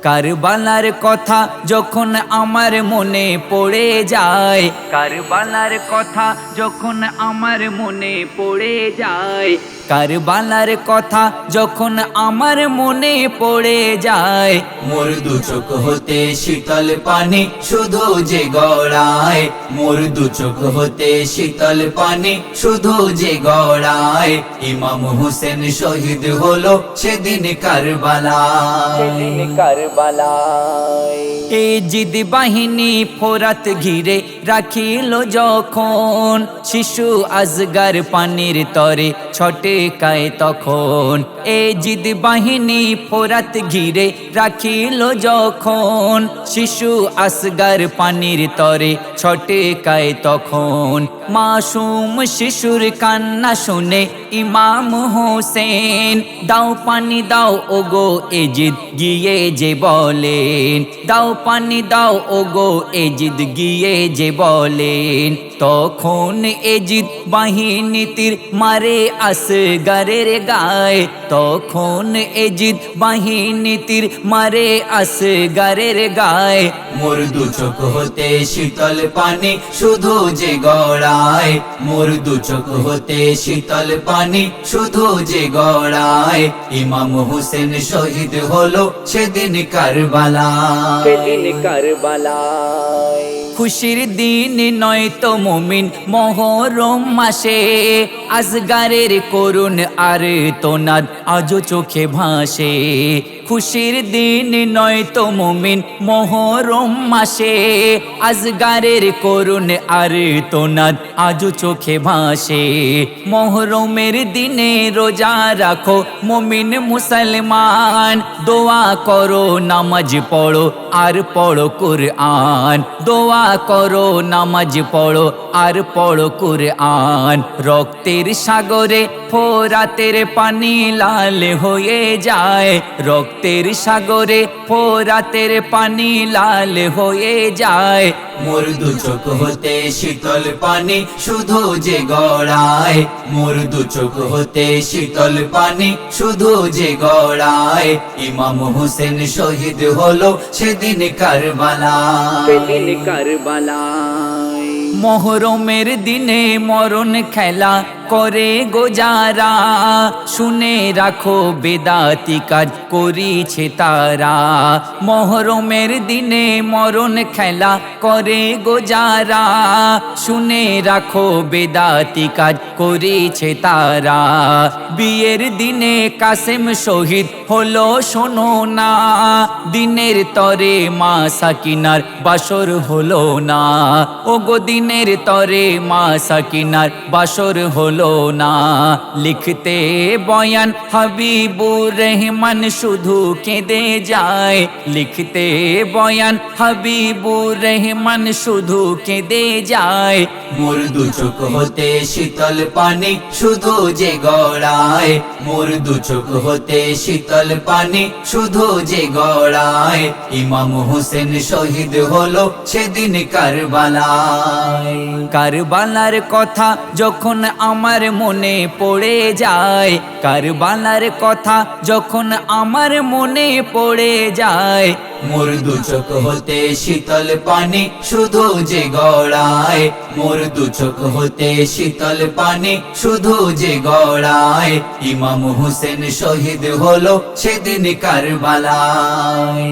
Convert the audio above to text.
কারবালার কথা যখন আমার মনে পড়ে যায়, কারবালার কথা যখন আমার মনে পড়ে যায়, কারবালার কথা যখন আমার মনে পড়ে যায়, মোর দু চোখ হতে শীতল পানি শুধু যে গড়ায়, মোর দু চোখ হতে শীতল পানি শুধু যে গড়ায়। ইমাম হোসেন শহীদ হলো সেদিন কারবালায়, কারবালায়। এই জিদ বাহিনী ফোরাত ঘিরে রাখিল যখন, শিশু আজগার পানির তরে ছটে কায় তখন। এই জিদ বাহিনী ফোরাত ঘিরে রাখিল যখন, শিশু আসগার পানির তরে ছটে কায় তখন। মাসুম শিশুর কান্না শুনে ইমাম হোসেন, দাও পানি দাও ওগো এজিদ গিয়ে যে বলেন, দাও পানি দাও ওগো এজিদ গিয়ে যে বলেন। তখন এজিদ বাহিনী তীর মারে আসগারের গায়ে, তখন এজিদ বাহিনী তীর মারে আসগারের গায়ে। মোর দু চোখ হতে শীতল পানি শুধু যে গড়ায়, মোর দু চোখ হতে শীতল পানি শুধু যে গড়ায়। ইমাম হোসেন শহীদ হলো সেদিন কারবালায়, সেদিন কারবালায়। খুশির দিন নয় তো মুমিন মহরম মাসে, আসগারের করুণ আর তোনাদ আজও চোখে ভাসে। খুশির দিন নয় তো মুমিন মহরম মাসে, আসগারের করুণ আর তোনাদ আজও চোখে ভাসে। মহরমের দিনে রোজা রাখো মুমিন মুসলমান, দোয়া করো নামাজ পড়ো আর পড়ো কুরআন, দোয়া করো নামাজ পড়ো আর পড়ো কুরআন। রক্তের সাগরে ফোরাতের পানি লাল হয়ে যায়, রক্তের সাগরে ফোরাতের পানি লাল হয়ে যায়। মোর দু চোখ হতে শীতল পানি শুধু যে গড়ায়, মোর দু চোখ হতে শীতল পানি শুধু যে গড়ায়। ইমাম হোসেন শহীদ হলো সেদিন কারবালায়, সেদিন কারবালায়। মহরমের দিনে মরণ খেলা করে গোজারা, শুনে রাখো বেদাতি কাজ করিছে তারা। মহরমের দিনে মরণ খেলা করে গোজারা, শুনে রাখো বেদাতি কাজ করিছে তারা। বিয়ের দিনে কাসেম শহীদ হলো শোনো না, দিনের তরে মা সাকিনার বাসর হলো না, ওগো দিনের তরে মা সাকিনার বাসর হলো না। লিখতে বয়ান হাবিবুর রহমান শুধু কেঁদে যায়, লিখতে বয়ান হাবিবুর রহমান শুধু কেঁদে যায়। মোর দু চোখ হতে শীতল পানি শুধু যে গড়ায়, মোর দু চোখ হতে শীতল পানি শুধু যে গড়ায়। ইমাম হোসেন শহীদ হলো সেদিন কারবালায়, কারবালার কথা যখন আমার মনে পড়ে যায়, কারবালার কথা যখন আমার মনে পড়ে যায়। মোর দু চোখ হতে শীতল পানি শুধু যে গড়ায়, মোর দু চোখ হতে শীতল পানি শুধু যে গড়ায়। ইমাম হোসেন শহীদ হলো সেদিন কারবালায়।